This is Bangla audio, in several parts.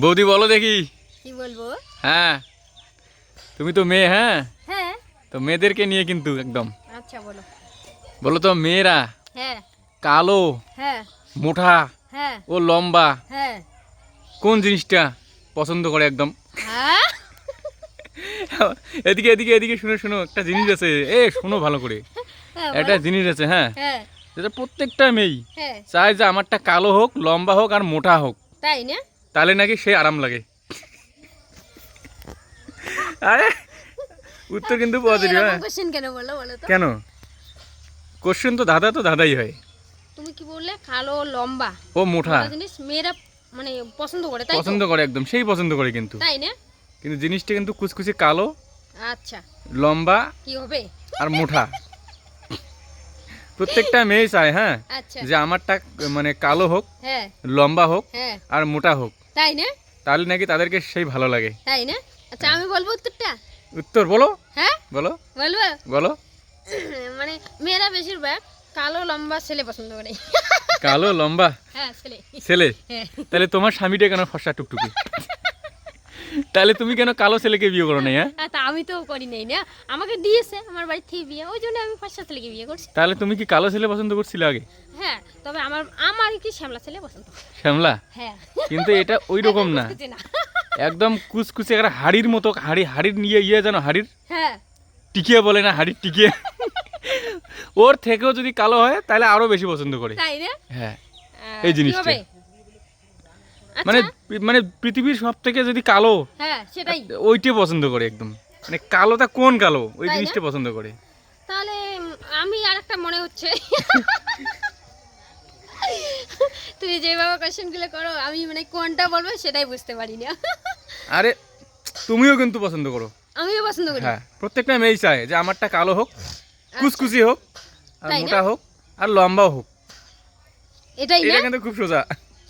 বৌদি বলো দেখি। কি বলবো? হ্যাঁ তুমি তো মেয়ে। হ্যাঁ হ্যাঁ তো মেয়েদেরকে নিয়ে কিন্তু একদম আচ্ছা বলো। বলো তো মেয়েরা হ্যাঁ কালো হ্যাঁ মোটা হ্যাঁ ও লম্বা হ্যাঁ কোন জিনিসটা পছন্দ করে একদম? হ্যাঁ এদিকে এদিকে এদিকে শুনো শুনো, একটা জিনিস আছে, শোনো ভালো করে। হ্যাঁ, একটা বলো। জিনিস আছে, হ্যাঁ, হ্যাঁ যেটা প্রত্যেকটা মেয়েই হ্যাঁ চায় যে আমারটা কালো হোক, লম্বা হোক আর মোটা হোক, তাই না? তাহলে নাকি সে আরাম লাগে। আরে উত্তর কিন্তু পজিটিভ। এরকম হ্যাঁ কোশ্চেন কেন বলো বলো তো? কেন? কোশ্চেন তো দাদাই হয়। তুমি কি বললে কালো লম্বা ও মোটা মোটা জিনিস মেয়েরা মানে পছন্দ করে, তাই তো? পছন্দ করে, একদম সেই পছন্দ করে কিন্তু। তাই না? কিন্তু জিনিসটা কিন্তু কুচকুচে কালো, আচ্ছা লম্বা কি হবে? আর মোটা। প্রত্যেকটা মেয়ে চায়, হ্যাঁ, আচ্ছা যে আমারটা মানে কালো হোক, হ্যাঁ লম্বা হোক হ্যাঁ আর মোটা হোক, তাই না? তাহলে নাকি তাদেরকে সেই ভালো লাগে। তাই না? আচ্ছা আমি বলবো উত্তরটা। উত্তর বলো, হ্যাঁ বলো বলবো। বলো। মানে মেয়েরা বেশিরভাগ কালো লম্বা ছেলে পছন্দ করে। কালো লম্বা হ্যাঁ ছেলে। ছেলে? হ্যাঁ তাহলে তোমার স্বামীটা কেন ফর্সা টুকটুকি? তাহলে তুমি কেন কালো ছেলেকে বিয়ে করো না? হ্যাঁ তা আমি তো করি নাই না, আমাকে দিয়েছে আমার বাড়ি থেকে বিয়ে, ওই জন্য আমি ফার্স্ট ছেলেকে বিয়ে করছি। তাহলে তুমি কি কালো ছেলে পছন্দ করছিলে আগে? হ্যাঁ তবে আমার কি শ্যামলা ছেলে পছন্দ। শ্যামলা? হ্যাঁ কিন্তু এটা ওই রকম না, বুঝতে না। একদম কুচকুচে একটা হাড়ির মতো, হাড়ির নিয়ে জানো, হাড়ির হ্যাঁ টিকিয়ে বলে না, হাড়ির টিকিয়ে। ওর থেকেও যদি কালো হয় তাহলে আরো বেশি পছন্দ করে। তাই না? হ্যাঁ এই কি জিনিসটা হবে? মানে আচ্ছা, মানে পৃথিবীর সব থেকে যদি কালো, হ্যাঁ সেটাই। ওইটাই পছন্দ করে একদম। মানে কালোটা কোন কালো, ওই তাই না? জিনিসটা পছন্দ করে। তাহলে আমি আরেকটা মনে হচ্ছে। তুমি যেভাবে কোশ্চেনগুলো করো আমি মানে কোনটা বলবো সেটাই বুঝতে পারি না। আরে তুমিও কিন্তু পছন্দ করো। আমিও পছন্দ করি। হ্যাঁ প্রত্যেকটা মেয়েই চায় যে আমারটা কালো হোক, কুচকুচি হোক আর তাই না? মোটা হোক আর লম্বাও হোক। এটাই না? এটা কিন্তু খুব সোজা।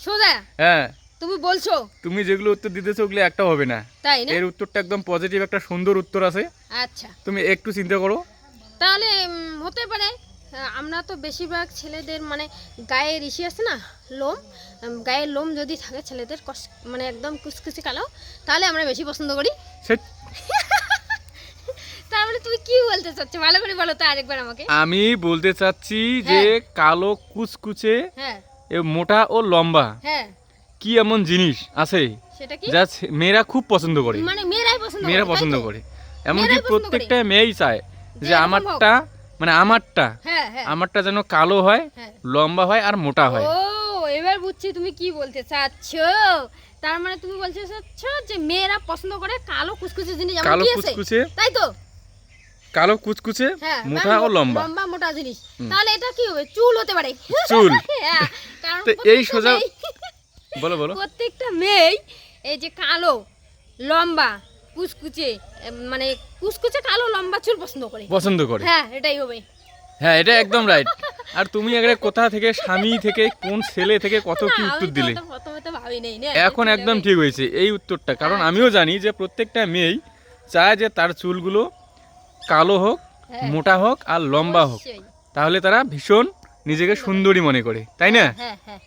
সোজা হ্যাঁ তুমি বলছো? তুমি যেগুলো উত্তর দিতেছো ওগুলো একটাও হবে না। তাই না? এর উত্তরটা একদম পজিটিভ, একটা সুন্দর উত্তর আছে। আচ্ছা তুমি একটু চিন্তা করো। তাহলে হতে পারে আমরা তো বেশিরভাগ ছেলেদের মানে গায়ের ইসি আছে না, লোম, গায়ের লোম যদি থাকে ছেলেদের মানে একদম কুচকুচি কালো, তাহলে আমরা বেশি পছন্দ করি। সে তার মানে তুমি কি বলতে চাচ্ছো ভালো করে বলো তো আরেকবার আমাকে। আমি বলতে চাচ্ছি যে হ্যাঁ। কালো কুচকুচে হ্যাঁ মোটা ও লম্বা হ্যাঁ কি এমন জিনিস আছে সেটা কি? যা মেয়েরা খুব পছন্দ করে? মানে মেয়েরাই পছন্দ মেয়েরা করে, তাই পছন্দ তো? করে, এমনকি মেয়েরাই পছন্দ প্রত্যেকটা মেয়েই চায় যে যে এরকম আমারটা মানে আমারটা হ্যাঁ হ্যাঁ আমারটা যেন কালো হয়, হ্যাঁ। লম্বা হয় আর মোটা হয়। ও এবার বুঝছি তুমি কি বলতে চাচ্ছো। তার মানে তুমি বলতে চাচ্ছো যে মেয়েরা পছন্দ করে কালো কুচকুচে জিনিস, যেমন কালো কি আছে কুচকুচে, তাই তো? কালো কুচকুচে হ্যাঁ মোটা ও লম্বা। লম্বা মোটা জিনিস। তাহলে এটা কি হবে? চুল হতে পারে। চুল। হ্যাঁ, কারণ তো এই সোজা বলো বলো। প্রত্যেকটা মেয়ে এই যে কালো লম্বা কুচকুচে মানে কুচকুচে কালো লম্বা চুল পছন্দ করে। পছন্দ করে। হ্যাঁ এটাই হবে। হ্যাঁ এটা একদম রাইট। আর তুমি একটা কোথা থেকে, স্বামী থেকে, কোন ছেলে থেকে কত কি না, উত্তর আমি তো দিলে। ওটা প্রথমে তো ভাবি নাই না। এখন একদম ঠিক হয়েছে এই উত্তরটা, কারণ আমিও জানি যে প্রত্যেকটা মেয়েই চায় যে তার চুলগুলো কালো হোক, হ্যাঁ। মোটা হোক আর লম্বা হোক, অবশ্যই। তাহলে তারা ভীষণ নিজেকে সুন্দরী মনে করে, তাই না? হ্যাঁ হ্যাঁ